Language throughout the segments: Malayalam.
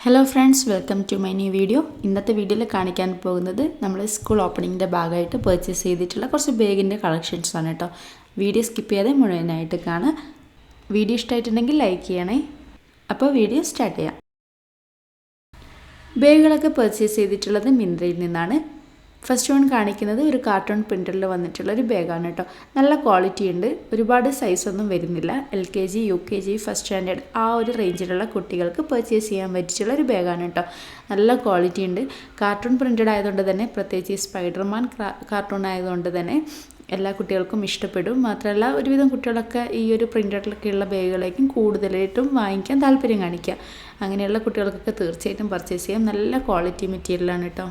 Hello friends, welcome to my new video. ഇന്നത്തെ വീഡിയോയിൽ കാണിക്കാൻ പോകുന്നത് നമ്മൾ സ്കൂൾ ഓപ്പണിങ്ങിൻ്റെ ഭാഗമായിട്ട് പർച്ചേസ് ചെയ്തിട്ടുള്ള കുറച്ച് ബാഗിൻ്റെ കളക്ഷൻസ് ആണ് കേട്ടോ. വീഡിയോ സ്കിപ്പ് ചെയ്യാതെ മുഴുവനായിട്ട് കാണാം. വീഡിയോ ഇഷ്ടമായിട്ടുണ്ടെങ്കിൽ ലൈക്ക് ചെയ്യണേ. അപ്പോൾ വീഡിയോ സ്റ്റാർട്ട് ചെയ്യാം. ബാഗുകളൊക്കെ പർച്ചേസ് ചെയ്തിട്ടുള്ളത് മിന്ത്രയിൽ നിന്നാണ്. ഫസ്റ്റ് വൺ കാണിക്കുന്നത് ഒരു കാർട്ടൂൺ പ്രിൻ്ററിൽ വന്നിട്ടുള്ള ഒരു ബാഗാണ് കേട്ടോ. നല്ല ക്വാളിറ്റി ഉണ്ട്, ഒരുപാട് സൈസൊന്നും വരുന്നില്ല. LKG UKG ഫസ്റ്റ് സ്റ്റാൻഡേർഡ് ആ ഒരു റേഞ്ചിലുള്ള കുട്ടികൾക്ക് പർച്ചേസ് ചെയ്യാൻ പറ്റിയിട്ടുള്ള ഒരു ബാഗാണ് കേട്ടോ. നല്ല ക്വാളിറ്റി ഉണ്ട്. കാർട്ടൂൺ പ്രിൻ്റഡ് ആയതുകൊണ്ട് തന്നെ, പ്രത്യേകിച്ച് സ്പൈഡർമാൻ കാർട്ടൂൺ ആയതുകൊണ്ട് തന്നെ എല്ലാ കുട്ടികൾക്കും ഇഷ്ടപ്പെടും. മാത്രമല്ല ഒരുവിധം കുട്ടികളൊക്കെ ഈ ഒരു പ്രിൻ്റഡിലൊക്കെയുള്ള ബാഗുകളേക്കും കൂടുതലായിട്ടും വാങ്ങിക്കാൻ താല്പര്യം കാണിക്കുക. അങ്ങനെയുള്ള കുട്ടികൾക്കൊക്കെ തീർച്ചയായിട്ടും പർച്ചേസ് ചെയ്യാം. നല്ല ക്വാളിറ്റി മെറ്റീരിയലാണ് കേട്ടോ.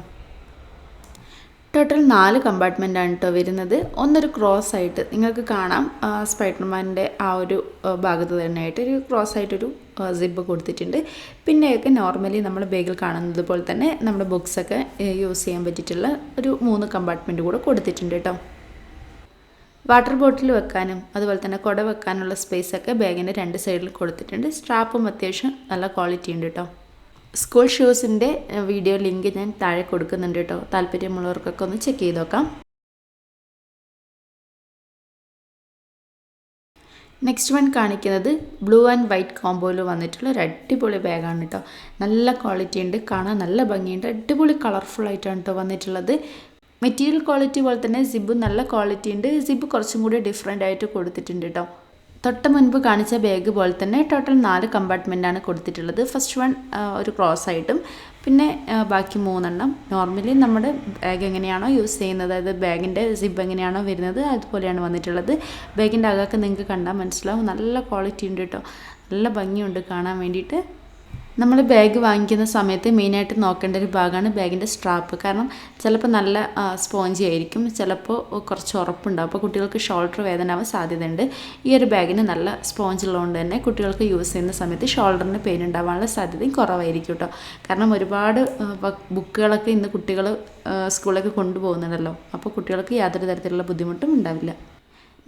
ടോട്ടൽ 4 കമ്പാർട്ട്മെൻറ്റാണ് കേട്ടോ വരുന്നത്. ഒന്നൊരു ക്രോസ് ആയിട്ട് നിങ്ങൾക്ക് കാണാം, സ്പൈഡർമാൻ്റെ ആ ഒരു ഭാഗത്ത് തന്നെയായിട്ട് ഒരു ക്രോസ് ആയിട്ടൊരു സിബ് കൊടുത്തിട്ടുണ്ട്. പിന്നെയൊക്കെ നോർമലി നമ്മൾ ബാഗിൽ കാണുന്നത് പോലെ തന്നെ നമ്മുടെ ബുക്സൊക്കെ യൂസ് ചെയ്യാൻ പറ്റിയിട്ടുള്ള ഒരു 3 കമ്പാർട്ട്മെൻറ്റ് കൂടെ കൊടുത്തിട്ടുണ്ട് കേട്ടോ. വാട്ടർ ബോട്ടിൽ വെക്കാനും അതുപോലെ തന്നെ കുട വെക്കാനുള്ള സ്പേസൊക്കെ ബാഗിൻ്റെ 2 സൈഡിൽ കൊടുത്തിട്ടുണ്ട്. സ്ട്രാപ്പും അത്യാവശ്യം നല്ല ക്വാളിറ്റി ഉണ്ട് കേട്ടോ. സ്കൂൾ ഷൂസിൻ്റെ വീഡിയോ ലിങ്ക് ഞാൻ താഴെ കൊടുക്കുന്നുണ്ട് കേട്ടോ. താല്പര്യമുള്ളവർക്കൊക്കെ ഒന്ന് ചെക്ക് ചെയ്ത് നോക്കാം. നെക്സ്റ്റ് വൺ കാണിക്കുന്നത് ബ്ലൂ ആൻഡ് വൈറ്റ് കോംബോയിൽ വന്നിട്ടുള്ള ഒരു അടിപൊളി ബാഗാണ് കേട്ടോ. നല്ല ക്വാളിറ്റി ഉണ്ട്, കാണാൻ നല്ല ഭംഗിയുണ്ട്, അടിപൊളി കളർഫുൾ ആയിട്ടാണ് കേട്ടോ വന്നിട്ടുള്ളത്. മെറ്റീരിയൽ ക്വാളിറ്റി പോലെ തന്നെ സിബ് നല്ല ക്വാളിറ്റി ഉണ്ട്. സിബ് കുറച്ചും കൂടി ഡിഫറെൻ്റ് ആയിട്ട് കൊടുത്തിട്ടുണ്ട് കേട്ടോ. തൊട്ട് മുൻപ് കാണിച്ച ബാഗ് പോലെ തന്നെ ടോട്ടൽ 4 കമ്പാർട്ട്മെൻറ്റാണ് കൊടുത്തിട്ടുള്ളത്. ഫസ്റ്റ് വൺ ഒരു ക്രോസ് ആയിട്ടും പിന്നെ ബാക്കി 3 നോർമലി നമ്മുടെ ബാഗ് എങ്ങനെയാണോ യൂസ് ചെയ്യുന്നത്, അതായത് ബാഗിൻ്റെ സിബ് എങ്ങനെയാണോ വരുന്നത് അതുപോലെയാണ് വന്നിട്ടുള്ളത്. ബാഗിൻ്റെ അകമൊക്കെ നിങ്ങൾക്ക് കണ്ടാൽ മനസ്സിലാവും, നല്ല ക്വാളിറ്റി ഉണ്ട് കേട്ടോ. നല്ല ഭംഗിയുണ്ട് കാണാൻ വേണ്ടിയിട്ട്. നമ്മൾ ബാഗ് വാങ്ങിക്കുന്ന സമയത്ത് മെയിനായിട്ട് നോക്കേണ്ട ഒരു ഭാഗമാണ് ബാഗിൻ്റെ സ്ട്രാപ്പ്. കാരണം ചിലപ്പോൾ നല്ല സ്പോഞ്ചി ആയിരിക്കും, ചിലപ്പോൾ കുറച്ച് ഉറപ്പുണ്ടാവും. അപ്പോൾ കുട്ടികൾക്ക് ഷോൾഡർ വേദനയാവാൻ സാധ്യതയുണ്ട്. ഈ ഒരു ബാഗിന് നല്ല സ്പോഞ്ച് ഉള്ളതുകൊണ്ട് തന്നെ കുട്ടികൾക്ക് യൂസ് ചെയ്യുന്ന സമയത്ത് ഷോൾഡറിന് പെയിൻ ഉണ്ടാവാനുള്ള സാധ്യതയും കുറവായിരിക്കും കേട്ടോ. കാരണം ഒരുപാട് ബുക്കുകളൊക്കെ ഇന്ന് കുട്ടികൾ സ്കൂളിലേക്ക് കൊണ്ടുപോകുന്നുണ്ടല്ലോ. അപ്പോൾ കുട്ടികൾക്ക് യാതൊരു തരത്തിലുള്ള ബുദ്ധിമുട്ടും ഉണ്ടാവില്ല.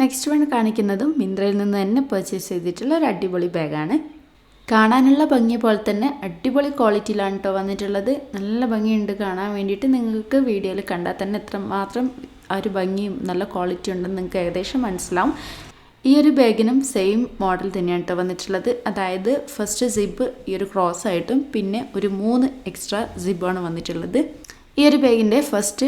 നെക്സ്റ്റ് വൺ കാണിക്കുന്നതും മിന്ത്രയിൽ നിന്ന് തന്നെ പർച്ചേസ് ചെയ്തിട്ടുള്ള ഒരു അടിപൊളി ബാഗാണ്. കാണാനുള്ള ഭംഗി പോലെ തന്നെ അടിപൊളി ക്വാളിറ്റിയിലാണ് കേട്ടോ വന്നിട്ടുള്ളത്. നല്ല ഭംഗിയുണ്ട് കാണാൻ വേണ്ടിയിട്ട്. നിങ്ങൾക്ക് വീഡിയോയിൽ കണ്ടാൽ തന്നെ എത്രമാത്രം ആ ഒരു ഭംഗിയും നല്ല ക്വാളിറ്റി ഉണ്ടെന്ന് നിങ്ങൾക്ക് ഏകദേശം മനസ്സിലാവും. ഈ ഒരു ബാഗിനും സെയിം മോഡൽ തന്നെയാണ് കേട്ടോ വന്നിട്ടുള്ളത്. അതായത് ഫസ്റ്റ് സിബ് ഈ ഒരു ക്രോസ് ആയിട്ടും പിന്നെ ഒരു 3 എക്സ്ട്രാ സിബാണ് വന്നിട്ടുള്ളത്. ഈ ഒരു ബാഗിൻ്റെ ഫസ്റ്റ്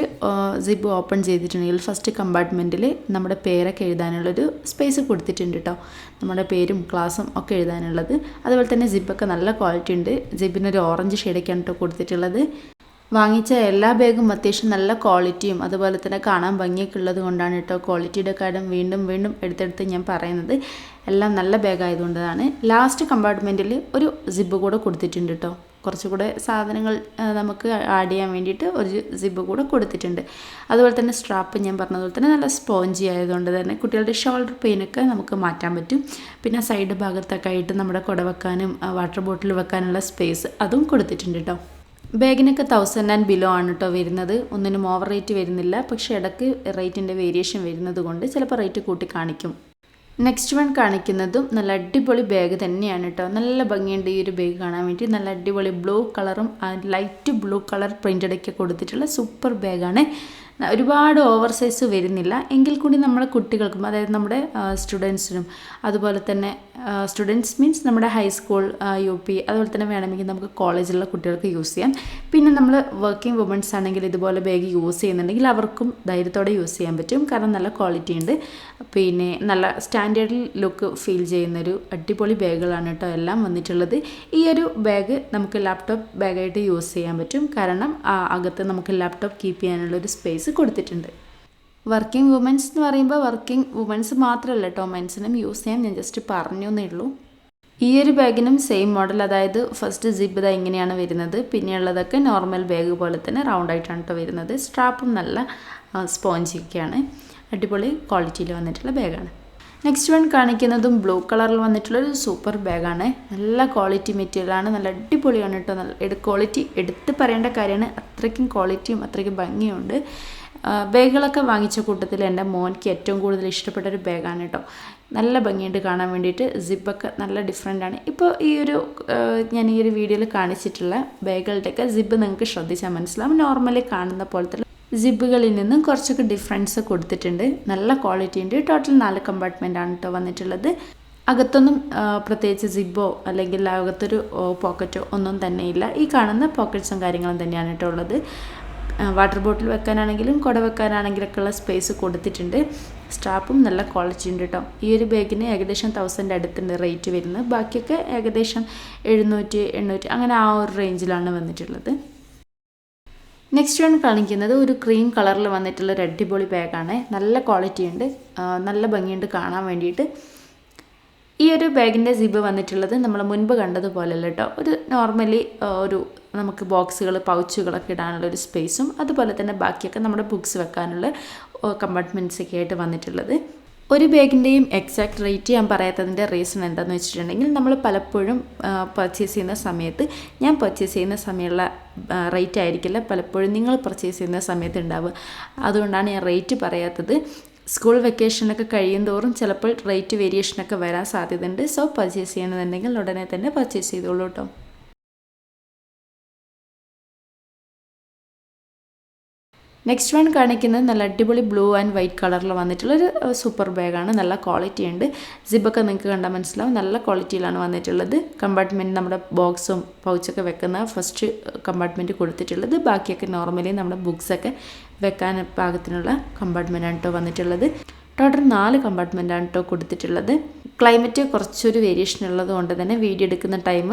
സിബ് ഓപ്പൺ ചെയ്തിട്ടുണ്ടെങ്കിൽ ഫസ്റ്റ് കമ്പാർട്ട്മെൻറ്റിൽ നമ്മുടെ പേരൊക്കെ എഴുതാനുള്ളൊരു സ്പേസ് കൊടുത്തിട്ടുണ്ട് കേട്ടോ. നമ്മുടെ പേരും ക്ലാസ്സും ഒക്കെ എഴുതാനുള്ളത്. അതുപോലെ തന്നെ സിബൊക്കെ നല്ല ക്വാളിറ്റി ഉണ്ട്. സിബിനൊരു ഓറഞ്ച് ഷെയ്ഡൊക്കെയാണ് കേട്ടോ കൊടുത്തിട്ടുള്ളത്. വാങ്ങിച്ച എല്ലാ ബാഗും അത്യാവശ്യം നല്ല ക്വാളിറ്റിയും അതുപോലെ തന്നെ കാണാൻ ഭംഗിയൊക്കെ ഉള്ളത് കൊണ്ടാണ് കേട്ടോ ക്വാളിറ്റിയുടെ കാര്യം വീണ്ടും വീണ്ടും എടുത്തെടുത്ത് ഞാൻ പറയുന്നത്. എല്ലാം നല്ല ബാഗായതുകൊണ്ടാണ്. ലാസ്റ്റ് കമ്പാർട്ട്മെൻറ്റിൽ ഒരു സിബ് കൂടെ കൊടുത്തിട്ടുണ്ട് കേട്ടോ. കുറച്ചുകൂടെ സാധനങ്ങൾ നമുക്ക് ആഡ് ചെയ്യാൻ വേണ്ടിയിട്ട് ഒരു സിബ് കൂടെ കൊടുത്തിട്ടുണ്ട്. അതുപോലെ തന്നെ സ്ട്രാപ്പ് ഞാൻ പറഞ്ഞതുപോലെ തന്നെ നല്ല സ്പോഞ്ചി ആയതുകൊണ്ട് തന്നെ കുട്ടികളുടെ ഷോൾഡർ പെയിനൊക്കെ നമുക്ക് മാറ്റാൻ പറ്റും. പിന്നെ സൈഡ് ഭാഗത്തൊക്കെ ആയിട്ട് നമ്മുടെ കുട വെക്കാനും വാട്ടർ ബോട്ടിൽ വെക്കാനുള്ള സ്പേസ് അതും കൊടുത്തിട്ടുണ്ട് കേട്ടോ. ബാഗിനൊക്കെ 1000 ആൻഡ് ബിലോ ആണ് കേട്ടോ വരുന്നത്. ഒന്നിനും ഓവർ റേറ്റ് വരുന്നില്ല, പക്ഷേ ഇടയ്ക്ക് റേറ്റിൻ്റെ വേരിയേഷൻ വരുന്നത് കൊണ്ട് ചിലപ്പോൾ റേറ്റ് കൂട്ടി കാണിക്കും. നെക്സ്റ്റ് വൺ കാണിക്കുന്നതും നല്ല അടിപൊളി ബാഗ് തന്നെയാണ് കേട്ടോ. നല്ല ഭംഗിയുണ്ട് ഈ ഒരു ബാഗ് കാണാൻ വേണ്ടി. നല്ല അടിപൊളി ബ്ലൂ കളറും ലൈറ്റ് ബ്ലൂ കളർ പ്രിൻ്റഡൊക്കെ കൊടുത്തിട്ടുള്ള സൂപ്പർ ബാഗാണ്. ഒരുപാട് ഓവർ സൈസ് വരുന്നില്ല, എങ്കിൽ കൂടി നമ്മുടെ കുട്ടികൾക്കും അതായത് നമ്മുടെ സ്റ്റുഡൻസിനും അതുപോലെ തന്നെ സ്റ്റുഡൻസ് മീൻസ് നമ്മുടെ ഹൈസ്കൂൾ UP അതുപോലെ തന്നെ വേണമെങ്കിൽ നമുക്ക് കോളേജിലുള്ള കുട്ടികൾക്ക് യൂസ് ചെയ്യാം. പിന്നെ നമ്മൾ വർക്കിംഗ് വുമൻസ് ആണെങ്കിൽ ഇതുപോലെ ബാഗ് യൂസ് ചെയ്യുന്നുണ്ടെങ്കിൽ അവർക്കും ധൈര്യത്തോടെ യൂസ് ചെയ്യാൻ പറ്റും. കാരണം നല്ല ക്വാളിറ്റി ഉണ്ട്. പിന്നെ നല്ല സ്റ്റാൻഡേർഡ് ലുക്ക് ഫീൽ ചെയ്യുന്നൊരു അടിപൊളി ബാഗുകളാണ് കേട്ടോ എല്ലാം വന്നിട്ടുള്ളത്. ഈ ഒരു ബാഗ് നമുക്ക് ലാപ്ടോപ്പ് ബാഗായിട്ട് യൂസ് ചെയ്യാൻ പറ്റും. കാരണം അകത്ത് നമുക്ക് ലാപ്ടോപ്പ് കീപ്പ് ചെയ്യാനുള്ളൊരു സ്പേസ് കൊടുത്തിട്ടുണ്ട്. വർക്കിംഗ് വുമൻസ് എന്ന് പറയുമ്പോൾ വർക്കിംഗ് വുമൻസ് മാത്രമല്ല കേട്ടോ, മെൻസിനും യൂസ് ചെയ്യാം. ഞാൻ ജസ്റ്റ് പറഞ്ഞു എന്നേ ഉള്ളൂ. ഈ ഒരു ബാഗിനും സെയിം മോഡൽ, അതായത് ഫസ്റ്റ് സിബ് ഇതാ ഇങ്ങനെയാണ് വരുന്നത്. പിന്നെയുള്ളതൊക്കെ നോർമൽ ബാഗ് പോലെ തന്നെ റൗണ്ട് ആയിട്ടാണ് കേട്ടോ വരുന്നത്. സ്ട്രാപ്പും നല്ല സ്പോഞ്ചൊക്കെയാണ്. അടിപൊളി ക്വാളിറ്റിയിൽ വന്നിട്ടുള്ള ബാഗാണ്. നെക്സ്റ്റ് വൺ കാണിക്കുന്നതും ബ്ലൂ കളറിൽ വന്നിട്ടുള്ളൊരു സൂപ്പർ ബാഗാണ്. നല്ല ക്വാളിറ്റി മെറ്റീരിയലാണ്, നല്ല അടിപൊളിയാണ് കേട്ടോ. നല്ല ക്വാളിറ്റി എടുത്ത് പറയേണ്ട കാര്യമാണ്. അത്രയ്ക്കും ക്വാളിറ്റിയും അത്രയ്ക്കും ഭംഗിയുണ്ട്. ബാഗുകളൊക്കെ വാങ്ങിച്ച കൂട്ടത്തിൽ എൻ്റെ മോനിക്ക് ഏറ്റവും കൂടുതൽ ഇഷ്ടപ്പെട്ട ഒരു ബാഗാണ് കേട്ടോ. നല്ല ഭംഗിയുണ്ട് കാണാൻ വേണ്ടിയിട്ട്. സിബൊക്കെ നല്ല ഡിഫറെൻ്റാണ്. ഇപ്പോൾ ഈ ഒരു ഞാൻ ഈ ഒരു വീഡിയോയിൽ കാണിച്ചിട്ടുള്ള ബാഗുകളുടെയൊക്കെ സിബ് നിങ്ങൾക്ക് ശ്രദ്ധിച്ചാൽ മനസ്സിലാവും. നോർമലി കാണുന്ന പോലത്തെ സിബുകളിൽ നിന്നും കുറച്ചൊക്കെ ഡിഫറൻസ് കൊടുത്തിട്ടുണ്ട്. നല്ല ക്വാളിറ്റി ഉണ്ട്. ടോട്ടൽ 4 കമ്പാർട്ട്മെൻ്റ് ആണ് കേട്ടോ വന്നിട്ടുള്ളത്. അകത്തൊന്നും പ്രത്യേകിച്ച് സിബോ അല്ലെങ്കിൽ അകത്തൊരു പോക്കറ്റോ ഒന്നും തന്നെയില്ല. ഈ കാണുന്ന പോക്കറ്റ്സും കാര്യങ്ങളും തന്നെയാണ് കേട്ടോ ഉള്ളത്. വാട്ടർ ബോട്ടിൽ വെക്കാനാണെങ്കിലും കുട വെക്കാനാണെങ്കിലൊക്കെ ഉള്ള സ്പേസ് കൊടുത്തിട്ടുണ്ട്. സ്ട്രാപ്പും നല്ല ക്വാളിറ്റി ഉണ്ട് കേട്ടോ. ഈ ഒരു ബാഗിന് ഏകദേശം 1000 അടുത്തുണ്ട് റേറ്റ് വരുന്നത്. ബാക്കിയൊക്കെ ഏകദേശം 700-800 അങ്ങനെ ആ ഒരു റേഞ്ചിലാണ് വന്നിട്ടുള്ളത്. നെക്സ്റ്റ് വൺ കാണിക്കുന്നത് ഒരു ക്രീം കളറിൽ വന്നിട്ടുള്ള ഒരു അടിപൊളി ബാഗാണ്. നല്ല ക്വാളിറ്റി ഉണ്ട്, നല്ല ഭംഗിയുണ്ട് കാണാൻ വേണ്ടിയിട്ട്. ഈ ഒരു ബാഗിൻ്റെ സിബ് വന്നിട്ടുള്ളത് നമ്മൾ മുൻപ് കണ്ടതുപോലെയല്ല കേട്ടോ. ഒരു നോർമലി ഒരു നമുക്ക് ബോക്സുകൾ പൗച്ചുകളൊക്കെ ഇടാനുള്ള ഒരു സ്പേസും അതുപോലെ തന്നെ ബാക്കിയൊക്കെ നമ്മുടെ ബുക്സ് വെക്കാനുള്ള കമ്പാർട്ട്മെൻറ്റ്സൊക്കെ ആയിട്ട് വന്നിട്ടുള്ളത്. ഒരു ബാഗിൻ്റെയും എക്സാക്ട് റേറ്റ് ഞാൻ പറയാത്തതിൻ്റെ റീസൺ എന്താണെന്ന് വെച്ചിട്ടുണ്ടെങ്കിൽ നമ്മൾ പലപ്പോഴും പർച്ചേസ് ചെയ്യുന്ന സമയത്ത് ഞാൻ പർച്ചേസ് ചെയ്യുന്ന സമയമുള്ള റേറ്റ് ആയിരിക്കില്ല പലപ്പോഴും നിങ്ങൾ പർച്ചേസ് ചെയ്യുന്ന സമയത്ത് ഉണ്ടാവുക. അതുകൊണ്ടാണ് ഞാൻ റേറ്റ് പറയാത്തത്. സ്കൂൾ വെക്കേഷനൊക്കെ കഴിയും തോറും ചിലപ്പോൾ റേറ്റ് വേരിയേഷനൊക്കെ വരാൻ സാധ്യതയുണ്ട്. സോ പർച്ചേസ് ചെയ്യണമെന്നുണ്ടെങ്കിൽ ഉടനെ തന്നെ പർച്ചേസ് ചെയ്തോളൂ കേട്ടോ. നെക്സ്റ്റ് വൺ കാണിക്കുന്നത് നല്ല അടിപൊളി ബ്ലൂ ആൻഡ് വൈറ്റ് കളറിൽ വന്നിട്ടുള്ളൊരു സൂപ്പർ ബാഗാണ്. നല്ല ക്വാളിറ്റി ഉണ്ട്. സിബൊക്കെ നിങ്ങൾക്ക് കണ്ടാൽ മനസ്സിലാവും, നല്ല ക്വാളിറ്റിയിലാണ് വന്നിട്ടുള്ളത്. കമ്പാർട്ട്മെൻറ്റ് നമ്മുടെ ബോക്സും പൗച്ചൊക്കെ വെക്കുന്ന ഫസ്റ്റ് കമ്പാർട്ട്മെൻറ്റ് കൊടുത്തിട്ടുള്ളത്. ബാക്കിയൊക്കെ നോർമലി നമ്മുടെ ബുക്സൊക്കെ വെക്കാൻ പാകത്തിനുള്ള കമ്പാർട്ട്മെൻറ്റാണ് കേട്ടോ വന്നിട്ടുള്ളത്. ടോട്ടൽ 4 കമ്പാർട്ട്മെൻറ്റാണ് കേട്ടോ കൊടുത്തിട്ടുള്ളത്. ക്ലൈമറ്റ് കുറച്ചൊരു വേരിയേഷൻ ഉള്ളത് കൊണ്ട് തന്നെ വീഡിയോ എടുക്കുന്ന ടൈം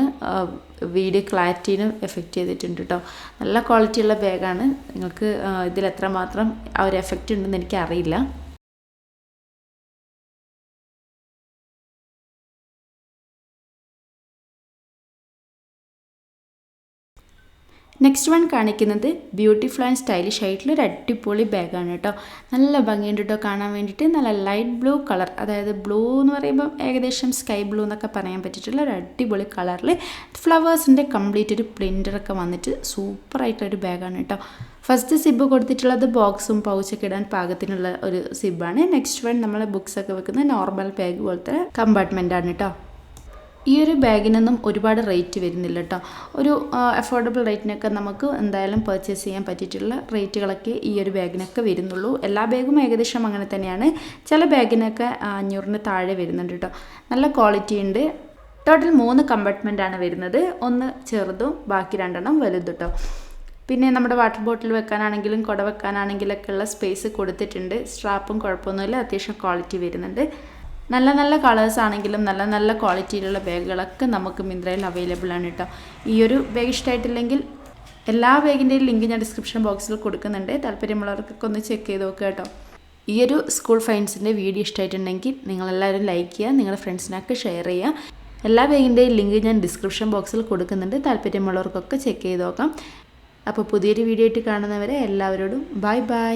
വീഡിയോ ക്ലാരിറ്റീനും എഫക്റ്റ് ചെയ്തിട്ടുണ്ട് കേട്ടോ. നല്ല ക്വാളിറ്റിയുള്ള ബാഗാണ്. നിങ്ങൾക്ക് ഇതിൽ എത്രമാത്രം ആ ഒരു എഫക്റ്റ് ഉണ്ടെന്ന് എനിക്കറിയില്ല. നെക്സ്റ്റ് വൺ കാണിക്കുന്നത് ബ്യൂട്ടിഫുൾ ആൻഡ് സ്റ്റൈലിഷ് ആയിട്ടുള്ള ഒരു അടിപൊളി ബാഗാണ് കേട്ടോ. നല്ല ഭംഗിയുണ്ട് കേട്ടോ കാണാൻ വേണ്ടിയിട്ട്. നല്ല ലൈറ്റ് ബ്ലൂ കളർ, അതായത് ബ്ലൂ എന്ന് പറയുമ്പോൾ ഏകദേശം സ്കൈ ബ്ലൂ എന്നൊക്കെ പറയാൻ പറ്റിയിട്ടുള്ള ഒരു അടിപൊളി കളറിൽ ഫ്ലവേഴ്സിൻ്റെ കംപ്ലീറ്റ് ഒരു പ്രിൻ്ററൊക്കെ വന്നിട്ട് സൂപ്പറായിട്ടൊരു ബാഗാണ് കേട്ടോ. ഫസ്റ്റ് സിബ് കൊടുത്തിട്ടുള്ളത് ബോക്സും പൗച്ചൊക്കെ ഇടാൻ പാകത്തിനുള്ള ഒരു സിബാണ്. നെക്സ്റ്റ് വൺ നമ്മൾ ബുക്സൊക്കെ വെക്കുന്ന നോർമൽ ബാഗ് പോലത്തെ കമ്പാർട്ട്മെൻറ്റാണ് കേട്ടോ. ഈ ഒരു ബാഗിനൊന്നും ഒരുപാട് റേറ്റ് വരുന്നില്ല കേട്ടോ. ഒരു അഫോർഡബിൾ റേറ്റിനൊക്കെ നമുക്ക് എന്തായാലും പർച്ചേസ് ചെയ്യാൻ പറ്റിയിട്ടുള്ള റേറ്റുകളൊക്കെ ഈ ഒരു ബാഗിനൊക്കെ വരുന്നുള്ളൂ. എല്ലാ ബാഗും ഏകദേശം അങ്ങനെ തന്നെയാണ്. ചില ബാഗിനൊക്കെ 500-ന് താഴെ വരുന്നുണ്ട് കേട്ടോ. നല്ല ക്വാളിറ്റി ഉണ്ട്. ടോട്ടൽ 3 കമ്പാർട്ട്മെൻറ്റാണ് വരുന്നത്. ഒന്ന് ചെറുതും ബാക്കി 2 വലുതും കേട്ടോ. പിന്നെ നമ്മുടെ വാട്ടർ ബോട്ടിൽ വെക്കാനാണെങ്കിലും കുട വെക്കാനാണെങ്കിലൊക്കെ ഉള്ള സ്പേസ് കൊടുത്തിട്ടുണ്ട്. സ്ട്രാപ്പും കുഴപ്പമൊന്നുമില്ല, അത്യാവശ്യം ക്വാളിറ്റി വരുന്നുണ്ട്. നല്ല നല്ല കളേഴ്സ് ആണെങ്കിലും നല്ല നല്ല ക്വാളിറ്റിയിലുള്ള ബാഗുകളൊക്കെ നമുക്ക് മിന്ത്രയിൽ അവൈലബിൾ ആണ് കേട്ടോ. ഈ ഒരു ബാഗ് ഇഷ്ടമായിട്ടില്ലെങ്കിൽ എല്ലാ ബാഗിൻ്റെയും ലിങ്ക് ഞാൻ ഡിസ്ക്രിപ്ഷൻ ബോക്സിൽ കൊടുക്കുന്നുണ്ട്. താല്പര്യമുള്ളവർക്കൊക്കെ ഒന്ന് ചെക്ക് ചെയ്ത് നോക്കുക കേട്ടോ. ഈ ഒരു സ്കൂൾ ഫൈൻസിൻ്റെ വീഡിയോ ഇഷ്ടമായിട്ടുണ്ടെങ്കിൽ നിങ്ങളെല്ലാവരും ലൈക്ക് ചെയ്യുക, നിങ്ങളുടെ ഫ്രണ്ട്സിനൊക്കെ ഷെയർ ചെയ്യുക. എല്ലാ ബാഗിൻ്റെയും ലിങ്ക് ഞാൻ ഡിസ്ക്രിപ്ഷൻ ബോക്സിൽ കൊടുക്കുന്നുണ്ട്. താല്പര്യമുള്ളവർക്കൊക്കെ ചെക്ക് ചെയ്ത് നോക്കാം. അപ്പോൾ പുതിയൊരു വീഡിയോ ആയിട്ട് കാണുന്നവരെ എല്ലാവരോടും ബൈ ബൈ.